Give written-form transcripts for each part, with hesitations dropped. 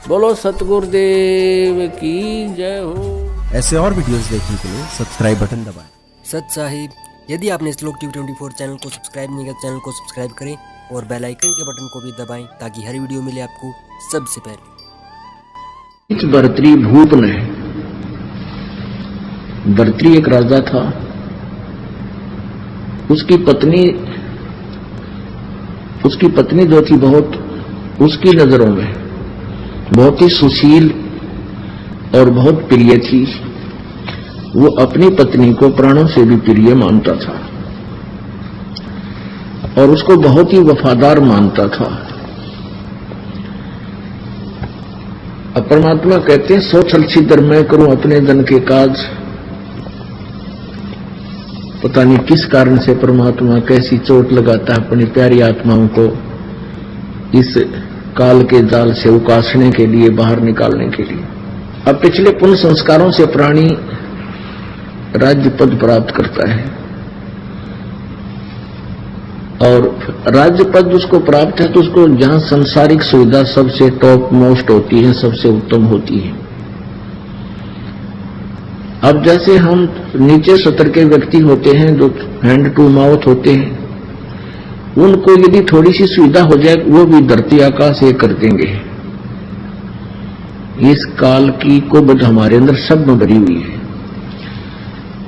बोलो सतगुरुदेव की जय हो। ऐसे और वीडियोस देखने के लिए सब्सक्राइब बटन दबाएं। सत साहिब, यदि आपने श्लोक टीवी 24 चैनल को सब्सक्राइब नहीं किया, चैनल को सब्सक्राइब करें और बेल आइकन के बटन को भी दबाएं ताकि हर वीडियो मिले आपको सबसे पहले। भर्तृ भूप ने, भर्तृ एक राजा था, उसकी पत्नी जो थी बहुत उसकी नजरों में बहुत ही सुशील और बहुत प्रिय थी। वो अपनी पत्नी को प्राणों से भी प्रिय मानता था और उसको बहुत ही वफादार मानता था। अब परमात्मा कहते हैं, सो छल छिद्र मैं करूं अपने धन के काज। पता नहीं किस कारण से परमात्मा कैसी चोट लगाता है अपनी प्यारी आत्माओं को इस काल के जाल से उकासने के लिए, बाहर निकालने के लिए। अब पिछले पुण्य संस्कारों से प्राणी राज्य पद प्राप्त करता है और राज्य पद उसको प्राप्त है तो उसको जहां सांसारिक सुविधा सबसे टॉप मोस्ट होती है, सबसे उत्तम होती है। अब जैसे हम नीचे सतर के व्यक्ति होते हैं जो हैंड टू माउथ होते हैं, उनको यदि थोड़ी सी सुविधा हो जाए वो भी धरती आकाश एक कर देंगे। इस काल की कुबद हमारे अंदर सब में भरी हुई है।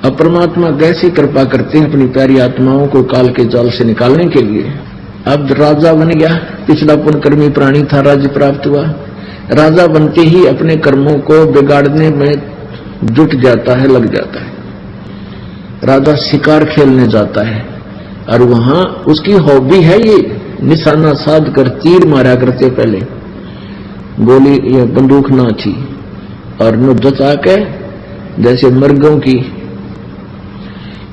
अब परमात्मा कैसे कृपा करते हैं अपनी प्यारी आत्माओं को काल के जाल से निकालने के लिए। अब राजा बन गया, पिछला पुण्यकर्मी प्राणी था, राज्य प्राप्त हुआ। राजा बनते ही अपने कर्मों को बिगाड़ने में जुट जाता है, लग जाता है। राजा शिकार खेलने जाता है और वहां उसकी हॉबी है ये निशाना साध कर तीर मारा करते, पहले गोली या बंदूक ना थी और न जचा के जैसे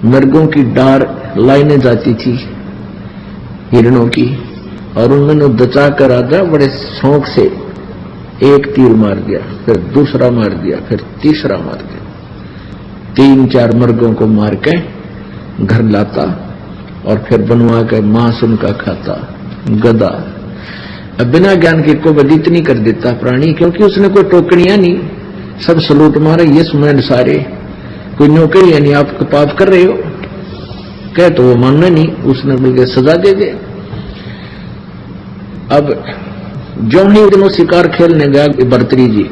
मर्गों की डार लाइने जाती थी हिरणों की, और उन्होंने दचा कर राजा बड़े शौक से एक तीर मार दिया, फिर दूसरा मार दिया, फिर तीसरा मार दिया। 3-4 मर्गों को मार के घर लाता और फिर बनवा के मांस उनका खाता। गधा अब बिना ज्ञान के को बद इतनी कर देता प्राणी, क्योंकि उसने कोई टोकनियां नहीं, सब सलूट मारे ये सुमेंड सारे, कोई नौकरी यानी आप पाप कर रहे हो कह तो वो मानना नहीं, उसने बल्कि सजा दे दे। अब जो ही दिनों शिकार खेलने गया भर्तृ जी,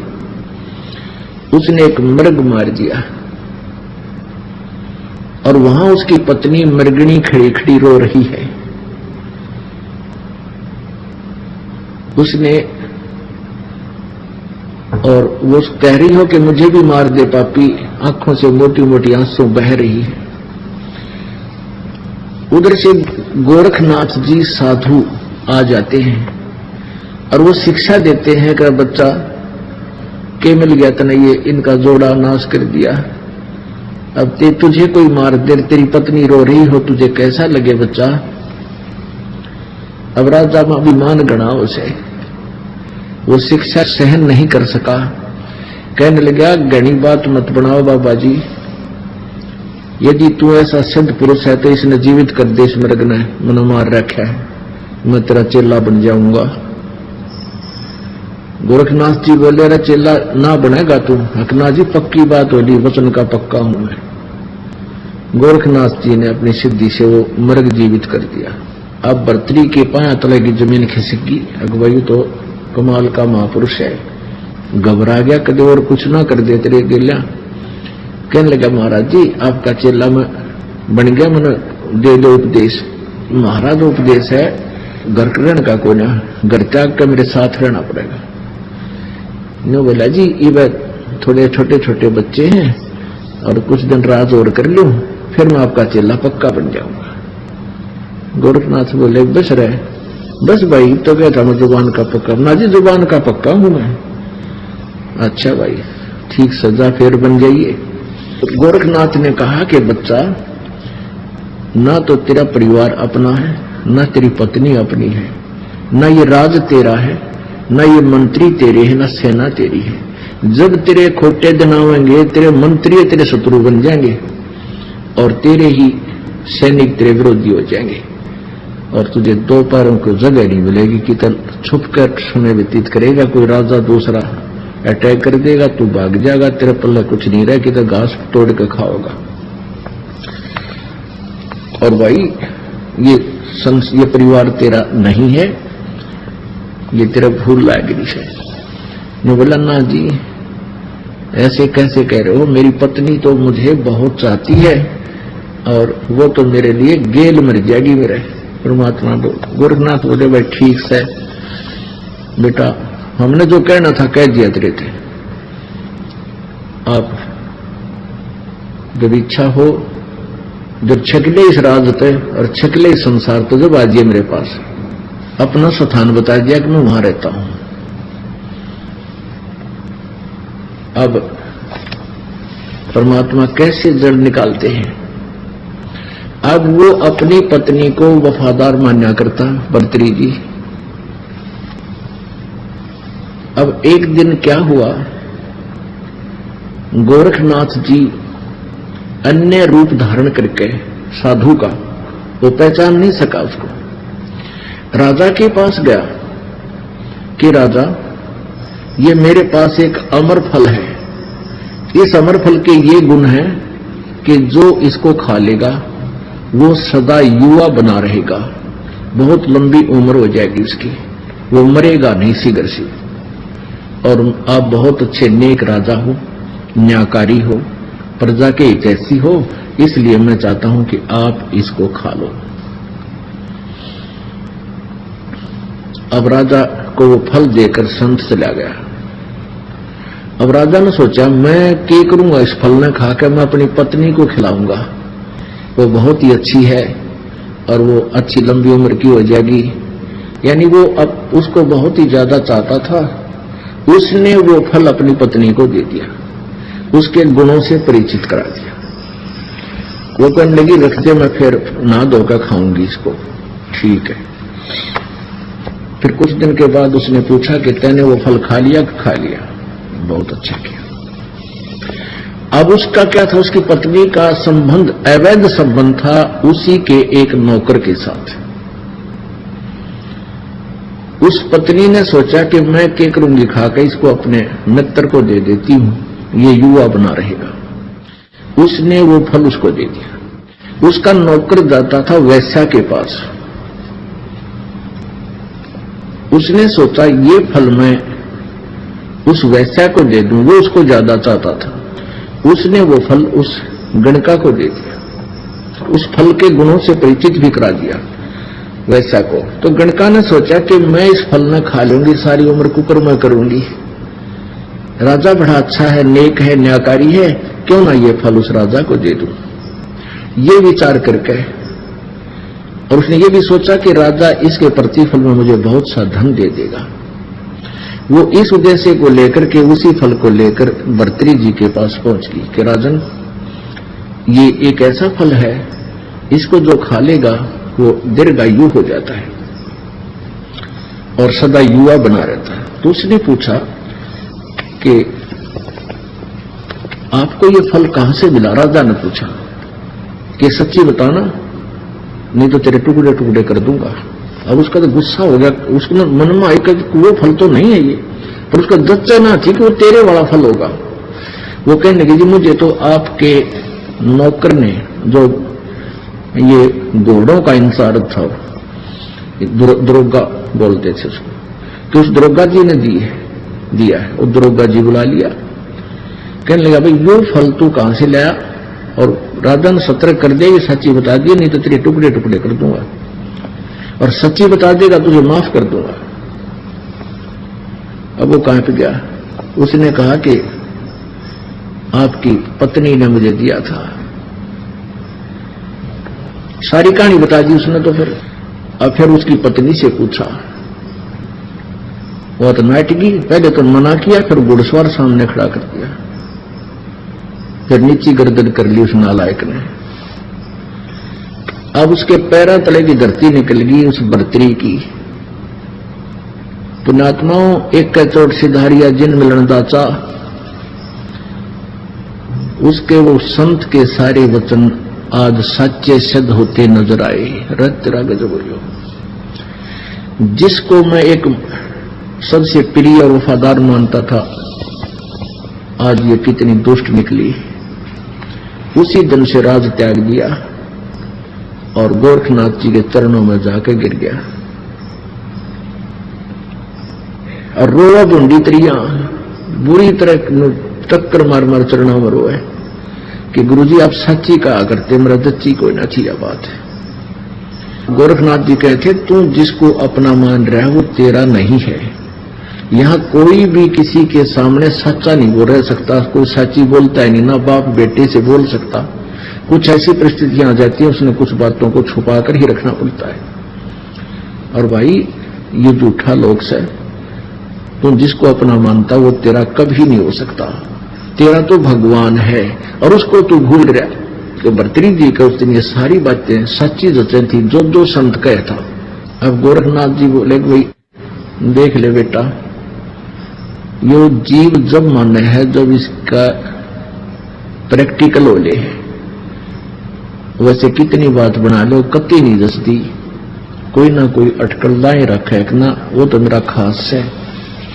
उसने एक मृग मार दिया और वहां उसकी पत्नी मृगणी खड़ी खड़ी रो रही है। उसने और वो कह रही हो कि मुझे भी मार दे पापी, आंखों से मोटी मोटी आंसू बह रही है। उधर से गोरखनाथ जी साधु आ जाते हैं और वो शिक्षा देते हैं कि बच्चा के मिल गया तने ये इनका जोड़ा नाश कर दिया। अब तुझे कोई मार दे, तेरी पत्नी रो रही हो, तुझे कैसा लगे बच्चा। अब राजा में अभिमान गणा उसे, वो शिक्षा सहन नहीं कर सका, कहने लगा घनी बात मत बनाओ बाबा जी, यदि तू ऐसा सिद्ध पुरुष है तो इसने जीवित कर दे, इस मृग ने मन मार रखा है, मैं तेरा चेला बन जाऊंगा। गोरखनाथ जी बोले, अरे चेला ना बनेगा तू। हकना जी पक्की बात होली, वचन का पक्का हूं मैं। गोरखनाथ जी ने अपनी सिद्धि से वो मृग जीवित कर दिया। अब भर्तृ के पाया तले की जमीन खिसक गई। अगवाई तो कमाल का महापुरुष है, घबरा गया, कदे और कुछ ना कर दे तेरे गिल्या। कहने लगा, महाराज जी आपका चेला में बन गया, मैंने दे दो उपदेश। महाराज उपदेश है, घर रहने का कोई ना, घर त्याग कर मेरे साथ रहना पड़ेगा। नो बोला जी ये थोड़े छोटे छोटे बच्चे हैं और कुछ दिन राज और कर लूं, फिर मैं आपका चेला पक्का बन जाऊंगा। गोरखनाथ बोले, बस रहे, बस भाई तो क्या था, मैं जुबान का पक्का। ना जी जुबान का पक्का हूं मैं। अच्छा भाई ठीक, सजा फिर बन जाइए। तो गोरखनाथ ने कहा कि बच्चा, ना तो तेरा परिवार अपना है, ना तेरी पत्नी अपनी है, ना ये राज तेरा है, ना ये मंत्री तेरे हैं, ना सेना तेरी है। जब तेरे खोटे दिन आवेंगे, तेरे मंत्री तेरे शत्रु बन जाएंगे और तेरे ही सैनिक तेरे विरोधी हो जाएंगे और तुझे दो पैरों को जगह नहीं मिलेगी कि तब छुप कर समय व्यतीत करेगा। कोई राजा दूसरा अटैक कर देगा, तू भाग जाएगा, तेरे पल्ले कुछ नहीं रहे कि तो घास तोड़ के खाओगा। और भाई ये परिवार तेरा नहीं है, ये तेरा भूल लायक है। ने बोला ना जी, ऐसे कैसे कह रहे हो, मेरी पत्नी तो मुझे बहुत चाहती है और वो तो मेरे लिए गेल मर जाएगी मेरे। परमात्मा बोल, गोरखनाथ बोले भाई ठीक से बेटा, हमने जो कहना था कह दिया तेरे थे। आप जब इच्छा हो, जब छकले इस राज पे और छकले इस संसार तो जब आ जाइए मेरे पास, अपना स्थान बता दिया कि मैं वहां रहता हूं। अब परमात्मा कैसे जड़ निकालते हैं। अब वो अपनी पत्नी को वफादार मान्या करता भर्तृहरि जी। अब एक दिन क्या हुआ, गोरखनाथ जी अन्य रूप धारण करके साधु का, वो पहचान नहीं सका उसको, राजा के पास गया कि राजा ये मेरे पास एक अमर फल है, इस अमर फल के ये गुण है कि जो इसको खा लेगा वो सदा युवा बना रहेगा, बहुत लंबी उम्र हो जाएगी उसकी, वो मरेगा नहीं शीघ्र से। और आप बहुत अच्छे नेक राजा हो, न्यायकारी हो, प्रजा के हितैषी हो, इसलिए मैं चाहता हूं कि आप इसको खा लो। अब राजा को वो फल देकर संत चला गया। अब राजा ने सोचा मैं क्या करूंगा, इस फल ने खाकर मैं अपनी पत्नी को खिलाऊंगा, वो बहुत ही अच्छी है और वो अच्छी लंबी उम्र की हो जाएगी। यानी वो अब उसको बहुत ही ज्यादा चाहता था, उसने वो फल अपनी पत्नी को दे दिया, उसके गुणों से परिचित करा दिया। वो कहने लगी रख दे, मैं फिर नहा धोकर खाऊंगी इसको। ठीक है। फिर कुछ दिन के बाद उसने पूछा कि तैने वो फल खा लिया? खा लिया। बहुत अच्छा किया। अब उसका क्या था, उसकी पत्नी का संबंध अवैध संबंध था उसी के एक नौकर के साथ। उस पत्नी ने सोचा कि मैं क्या करूंगी, खाकर इसको अपने मित्र को दे देती हूं, ये युवा बना रहेगा। उसने वो फल उसको दे दिया। उसका नौकर जाता था वैश्या के पास, उसने सोचा ये फल मैं उस वैश्या को दे दूं, वो उसको ज्यादा चाहता था। उसने वो फल उस गणका को दे दिया, उस फल के गुणों से परिचित भी करा दिया वैश्या को। तो गणका ने सोचा कि मैं इस फल न खा लूंगी, सारी उम्र कुकर्म करूंगी, राजा बड़ा अच्छा है, नेक है, न्यायकारी है, क्यों ना ये फल उस राजा को दे दूं। ये विचार करके, और उसने ये भी सोचा कि राजा इसके प्रतिफल में मुझे बहुत सा धन दे देगा। वो इस उद्देश्य को लेकर के, उसी फल को लेकर भर्तृहरि जी के पास पहुंच गई कि राजन, ये एक ऐसा फल है, इसको जो खा लेगा वो दीर्घायु हो जाता है और सदा युवा बना रहता है। तो उसने पूछा कि आपको ये फल कहां से मिला? राजा ने पूछा कि सच्ची बताना, नहीं तो तेरे टुकड़े टुकड़े कर दूंगा। अब उसका तो गुस्सा हो गया, उसके मन में आया कि वो फल तो नहीं है ये, पर उसका जच्चा ना थी कि वो तेरे वाला फल होगा। वो कहने लगी जी मुझे तो आपके नौकर ने, जो ये घोड़ों का इंतजार था, दरोगा बोलते थे उसको, कि उस दरोगा जी ने दिया है। वो दरोगा जी बुला लिया, कहने लगा भाई वो फल तू कहां से लाया? और राजा ने सतर्क कर दिया, ये सच्ची बता दिया, नहीं तो तेरे टुकड़े टुकड़े कर दूंगा, और सच्ची बता देगा तुझे माफ कर दूंगा। अब वो कहां पे गया, उसने कहा कि आपकी पत्नी ने मुझे दिया था। सारी कहानी बता दी उसने। तो फिर उसकी पत्नी से पूछा, वो तो नाटकी, पहले तो मना किया, फिर घुड़सवार सामने खड़ा कर दिया, फिर नीची गर्दन कर ली उस नालायक ने। अब उसके पैरों तले की धरती निकल गई उस भर्तृहरि की। पुण्यात्माओं, एक चोट सिधारिया जिन मिलन दाचा, उसके वो संत के सारे वचन आज सच्चे सिद्ध होते नजर आए। रत राग बोलियो। जिसको मैं एक सबसे प्रिय और वफादार मानता था, आज ये कितनी दुष्ट निकली। उसी दिन से राज त्याग दिया और गोरखनाथ जी के चरणों में जाकर गिर गया और रोआ ढूंढी तरिया, बुरी तरह टक्कर मार मार चरणों में रोए कि गुरुजी आप सच्ची कहा करते, मेरा दच्ची कोई ना थी। यह बात है। गोरखनाथ जी कहते तू जिसको अपना मान रहा है वो तेरा नहीं है। यहां कोई भी किसी के सामने सच्चा नहीं बोल रह सकता, कोई सच्ची बोलता है नहीं, ना बाप बेटे से बोल सकता। कुछ ऐसी परिस्थितियां आ जाती है, उसने कुछ बातों को छुपा कर ही रखना पड़ता है। और भाई ये झूठा लोक्स है, तू जिसको अपना मानता वो तेरा कभी नहीं हो सकता। तेरा तो भगवान है और उसको तू भूल रहा। तो भर्तृहरि जी का उस दिन ये सारी बातें सच्ची जचें थी जो जो संत कहे था। अब गोरखनाथ जी बोले भाई देख ले बेटा, यो जीव जब माने है जब इसका प्रैक्टिकल हो ले, वैसे कितनी बात बना लो कति नहीं जसती, कोई ना कोई अटकल लाए रखे ना, वो तो मेरा खास है।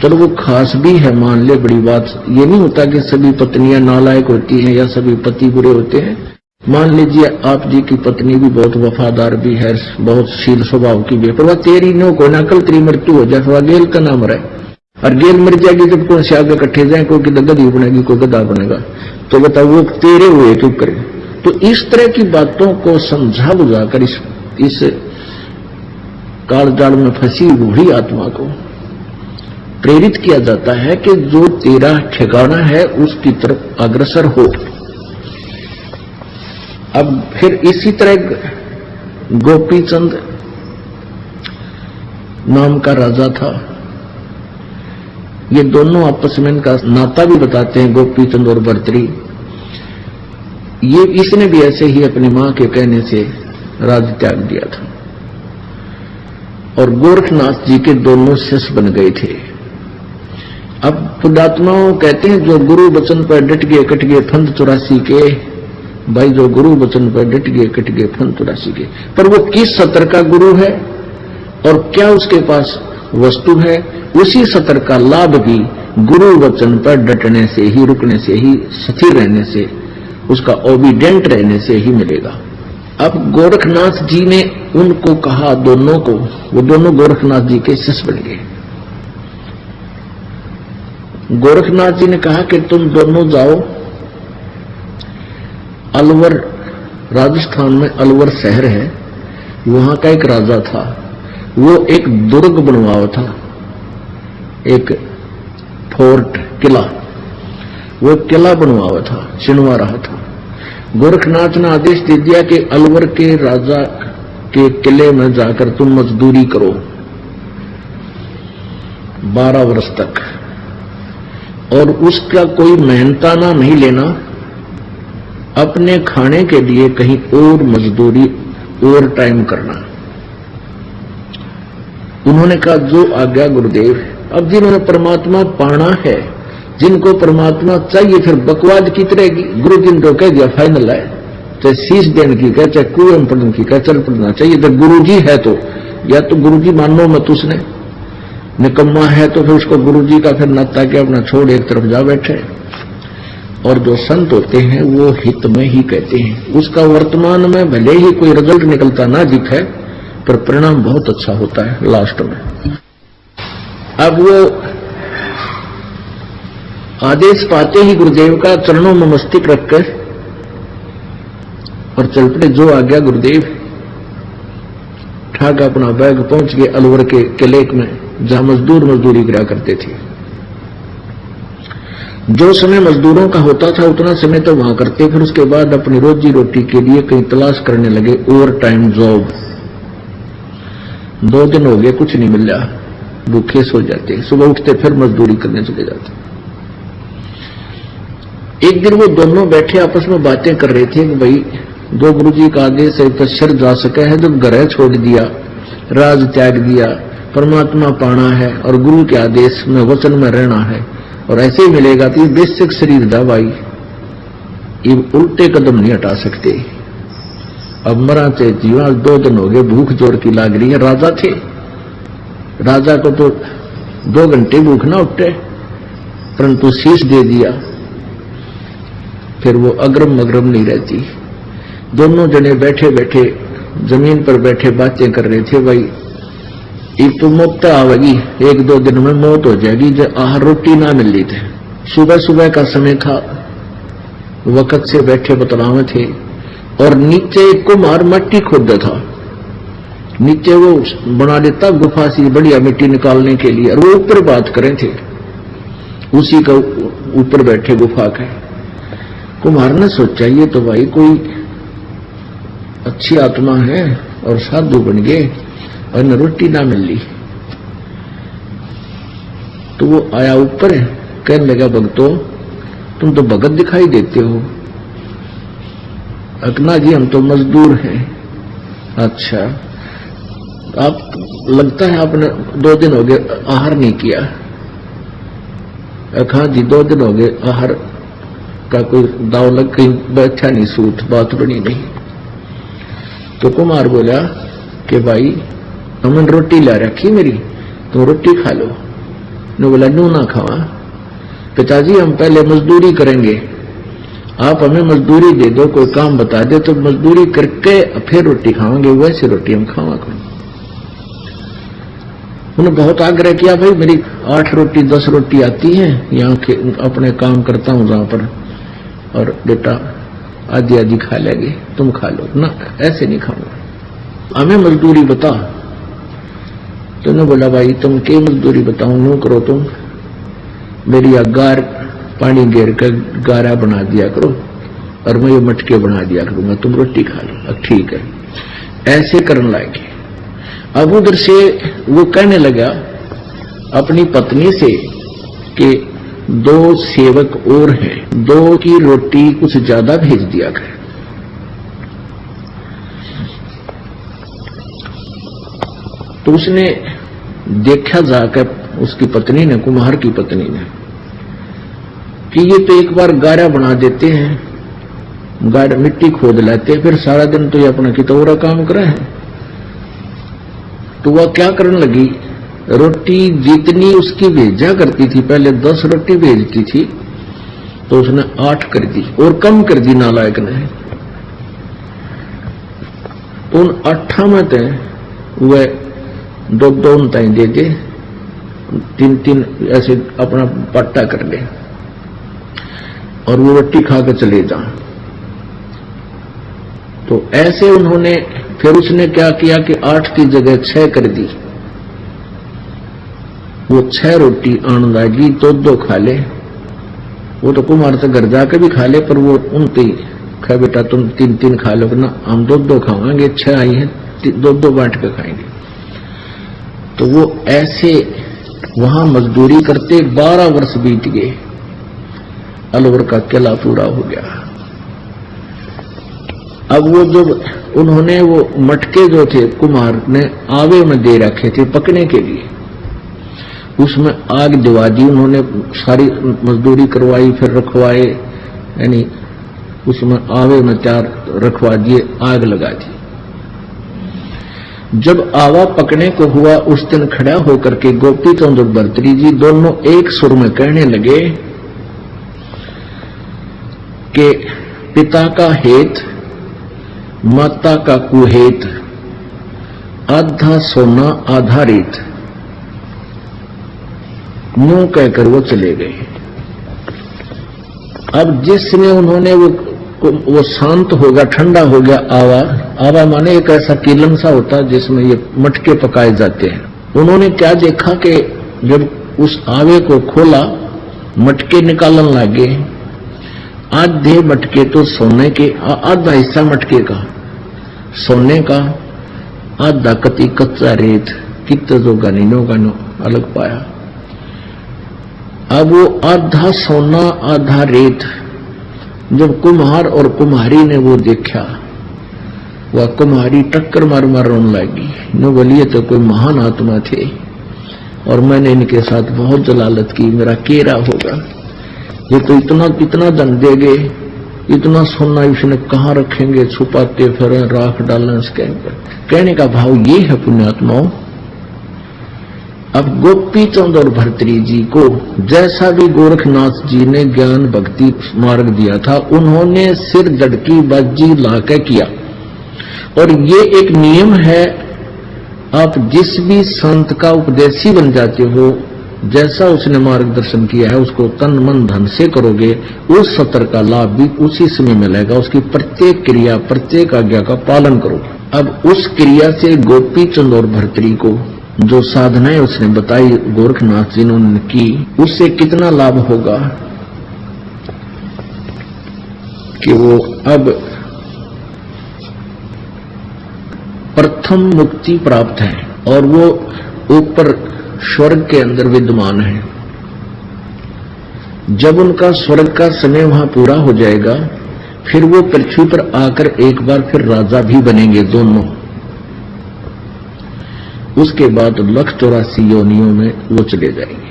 चलो वो खास भी है मान ले, बड़ी बात। ये नहीं होता कि सभी पत्नियां नालायक होती हैं या सभी पति बुरे होते हैं। मान लीजिए आप जी की पत्नी भी बहुत वफादार भी है, बहुत शील स्वभाव की भी है, पर वह तेरी नो को ना कल तेरी मृत्यु हो जाए, वह गेल का नाम रहे और गेल मर जाएगी जब कौन से आगे इकट्ठे जाए, कोई गद्दी बनेगी कोई गद्दा बनेगा, तो बताओ वो तेरे हुए क्यों करे। तो इस तरह की बातों को समझा बुझाकर इस काल जाल में फंसी बूढ़ी आत्मा को प्रेरित किया जाता है कि जो तेरा ठिकाना है उसकी तरफ अग्रसर हो। अब फिर इसी तरह गोपीचंद नाम का राजा था। ये दोनों आपस में इनका नाता भी बताते हैं, गोपीचंद और भर्तृहरि। ये इसने भी ऐसे ही अपनी मां के कहने से राज त्याग दिया था और गोरखनाथ जी के दोनों शिष्य बन गए थे। अब पुण्यात्माओं कहते हैं जो गुरु वचन पर डट गए कट गए फंद 84 के। भाई जो गुरु वचन पर डट गए कट गए फंद 84 के, पर वो किस सत्र का गुरु है और क्या उसके पास वस्तु है, उसी सत्र का लाभ भी गुरु वचन पर डटने से ही, रुकने से ही, स्थिर रहने से, उसका ओबीडेंट रहने से ही मिलेगा। अब गोरखनाथ जी ने उनको कहा दोनों को, वो दोनों गोरखनाथ जी के शिष्य बन गए। गोरखनाथ जी ने कहा कि तुम दोनों जाओ अलवर, राजस्थान में अलवर शहर है, वहां का एक राजा था, वो एक दुर्ग बनवाया था, एक फोर्ट किला, वो किला बनवाया था, चिनवा रहा था। गोरखनाथ ने आदेश दे दिया कि अलवर के राजा के किले में जाकर तुम मजदूरी करो 12 वर्ष तक, और उसका कोई मेहनताना नहीं लेना, अपने खाने के लिए कहीं और मजदूरी और टाइम करना। उन्होंने कहा जो आज्ञा गुरुदेव। अब जिन्होंने परमात्मा पाना है, जिनको परमात्मा चाहिए, फिर बकवाद की तरह गुरु जी ने तो कह दिया फाइनल है, चाहे शीश देने की कहे चाहे कुएं पढ़ने की कहे, चल पढ़ना चाहिए। तो गुरु जी है तो या तो गुरु जी मानो मत, उसने निकम्मा है तो फिर उसको गुरु जी का फिर नाता के अपना छोड़ एक तरफ जा बैठे। और जो संत होते हैं वो हित में ही कहते हैं, उसका वर्तमान में भले ही कोई रिजल्ट निकलता ना दिखे पर परिणाम बहुत अच्छा होता है लास्ट में। अब वो आदेश पाते ही गुरुदेव का चरणों में मस्तक रखकर और चल पड़े, जो आ गया गुरुदेव। ठाक अपना बैग पहुंच गए अलवर के किले में जहां मजदूरी करा करते थे। जो समय मजदूरों का होता था उतना समय तो वहां करते, फिर उसके बाद अपनी रोजी रोटी के लिए कहीं तलाश करने लगे ओवर टाइम जॉब। 2 दिन हो गए कुछ नहीं मिल रहा, भूखे सो जाते, सुबह उठते फिर मजदूरी करने चले जाते। एक दिन वो दोनों बैठे आपस में बातें कर रहे थे कि भाई जो गुरु जी का आदेश है तो शर जा सके है, जब घर छोड़ दिया, राज त्याग दिया, परमात्मा पाना है और गुरु के आदेश में वचन में रहना है और ऐसे ही मिलेगा तो ये बेसिक शरीर दवाई, ये उल्टे कदम नहीं हटा सकते। अब मरा चे जीवा 2 दिन हो गए, भूख जोर की लाग रही है। राजा थे, राजा को तो 2 घंटे भूख ना उठे, परंतु शीश दे दिया। फिर वो अग्रम मगरम नहीं रहती। दोनों जने बैठे बैठे जमीन पर बैठे बातें कर रहे थे, भाई एक तो मौत आवेगी, 1-2 दिन में मौत हो जाएगी, जब आहार रोटी ना मिल रही थे। सुबह सुबह का समय था, वक्त से बैठे बतलावे थे, और नीचे कुम्हार मिट्टी खोदा था। नीचे वो बना देता गुफा सी बढ़िया मिट्टी निकालने के लिए, और वो ऊपर बात करें थे, उसी का ऊपर बैठे गुफा के। कुम्हार ने सोचा ये तो भाई कोई अच्छी आत्मा है और साधु बन गए और न रोटी ना मिल ली। तो वो आया ऊपर, कहने लगा भक्तों तुम तो भगत दिखाई देते हो। अकना जी हम तो मजदूर हैं। अच्छा, आप लगता है आपने 2 दिन हो गए आहार नहीं किया। अखा जी 2 दिन हो गए आहार का कोई दाव लग, कहीं बैठा नहीं, सूत बात बनी नहीं। तो कुमार बोला कि भाई हमने रोटी ला रखी मेरी, तुम रोटी खा लो। ने बोला नू ना खावा, पिताजी हम पहले मजदूरी करेंगे, आप हमें मजदूरी दे दो, कोई काम बता दे तो मजदूरी करके फिर रोटी खावांगे, वैसे रोटी हम खावा कोई। उन्होंने बहुत आग्रह किया, भाई मेरी 8 रोटी 10 रोटी आती है, यहाँ के अपने काम करता हूँ जहां पर, और बेटा आधी आधी खा लेंगे, तुम खा लो ना, ऐसे नहीं खाऊंगा, हमें मजदूरी बता। तो ने बोला भाई तुम के मजदूरी बताऊं, नो करो तुम मेरी गार पानी घेर कर गारा बना दिया करो और मैं ये मटके बना दिया करूंगा, तुम रोटी खा लो। अब ठीक है, ऐसे करने लगे। अब उधर से वो कहने लगा अपनी पत्नी से कि 2 सेवक और हैं, 2 की रोटी कुछ ज्यादा भेज दिया कर। तो उसने देखा जाकर, उसकी पत्नी ने, कुम्हार की पत्नी ने, कि ये तो एक बार गारा बना देते हैं, गारा मिट्टी खोद लाते, फिर सारा दिन तो ये अपना कितौरा काम करे है। तो वह क्या करने लगी, रोटी जितनी उसकी भेजा करती थी, पहले 10 रोटी भेजती थी, तो उसने 8 कर दी और कम कर दी नालायक ने। तो उन 8 में थे वह 2-2 ताई दे दे, 3-3 ऐसे अपना पट्टा कर ले और वो रोटी खा कर चले जा। तो ऐसे उन्होंने, फिर उसने क्या किया कि 8 की जगह 6 कर दी। वो 6 रोटी आन लागी, 2-2 खा ले। वो तो कुमार से घर जाकर भी खा ले, पर वो उनती खा बेटा तुम 3-3 खा लो ना, हम 2-2 खाएंगे, 6 आई है 2-2 बांट कर खाएंगे। तो वो ऐसे वहां मजदूरी करते 12 वर्ष बीत गए, अलवर का किला पूरा हो गया। अब वो जो उन्होंने वो मटके जो थे कुमार ने आवे में दे रखे थे पकने के लिए, उसमें आग दिवा दी उन्होंने, सारी मजदूरी करवाई, फिर रखवाए, यानी उसमें आवे में 4 रखवा दिए, आग लगा दी। जब आवा पकने को हुआ उस दिन खड़ा होकर के गोपी चंद्र भर्तरी जी दोनों एक सुर में कहने लगे कि पिता का हेत माता का कुहेत, आधा सोना आधा रेत, यूं कहकर वो चले गए। अब जिसने उन्होंने वो शांत हो गया, ठंडा हो गया आवा। आवा माने एक ऐसा कीलन सा होता है जिसमें ये मटके पकाए जाते हैं। उन्होंने क्या देखा कि जब उस आवे को खोला, मटके निकालने लगे। आधे मटके तो सोने के, आधा हिस्सा मटके का सोने का, आधा कति कच्चा रेत, कितने जो गानीनो गानो अलग पाया। अब वो आधा सोना आधा रेत जब कुम्हार और कुम्हारी ने वो देखा, वह कुम्हारी टक्कर मार मार रोने लगी। न बोलिए तो कोई महान आत्मा थे और मैंने इनके साथ बहुत जलालत की, मेरा केरा होगा। ये तो इतना धन देंगे, इतना सोना इसने कहाँ रखेंगे, छुपाते फिर राख डालने इसके। कहने का भाव ये है पुण्यात्माओं अब गोपी चंद और भर्तृहरि जी को जैसा भी गोरखनाथ जी ने ज्ञान भक्ति मार्ग दिया था, उन्होंने सिर जड़की बाजी लाके किया। और ये एक नियम है, आप जिस भी संत का उपदेशी बन जाते हो, जैसा उसने मार्गदर्शन किया है उसको तन मन धन से करोगे, उस सत्र का लाभ भी उसी समय मिलेगा। उसकी प्रत्येक क्रिया, प्रत्येक आज्ञा का पालन करो। अब उस क्रिया से गोपी चंद और भर्तृहरि को जो साधनाएं उसने बताई, गोरखनाथ जी ने उन्होंने की, उससे कितना लाभ होगा कि वो अब प्रथम मुक्ति प्राप्त है और वो ऊपर स्वर्ग के अंदर विद्यमान है। जब उनका स्वर्ग का समय वहां पूरा हो जाएगा, फिर वो पृथ्वी पर आकर एक बार फिर राजा भी बनेंगे दोनों। उसके बाद 184 योनियों में वो चले जाएंगे।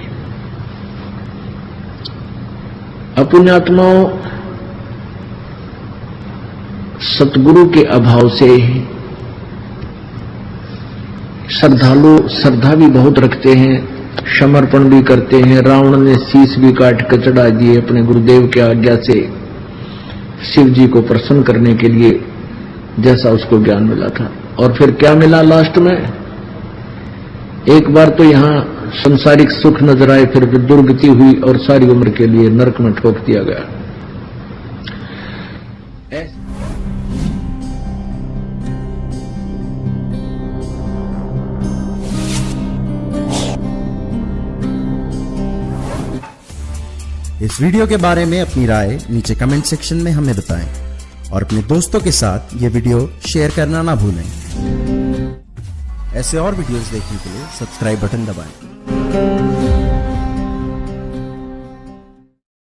पुण्यात्माओं, सतगुरु के अभाव से श्रद्धालु श्रद्धा भी बहुत रखते हैं, समर्पण भी करते हैं। रावण ने शीश भी काट कर चढ़ा दिए अपने गुरुदेव के आज्ञा से, शिव जी को प्रसन्न करने के लिए, जैसा उसको ज्ञान मिला था। और फिर क्या मिला लास्ट में? एक बार तो यहां संसारिक सुख नजर आए, फिर दुर्गति हुई और सारी उम्र के लिए नरक में ठोक दिया गया। इस वीडियो के बारे में अपनी राय नीचे कमेंट सेक्शन में हमें बताएं और अपने दोस्तों के साथ ये वीडियो शेयर करना ना भूलें। ऐसे और वीडियोस देखने के लिए सब्सक्राइब बटन दबाएं।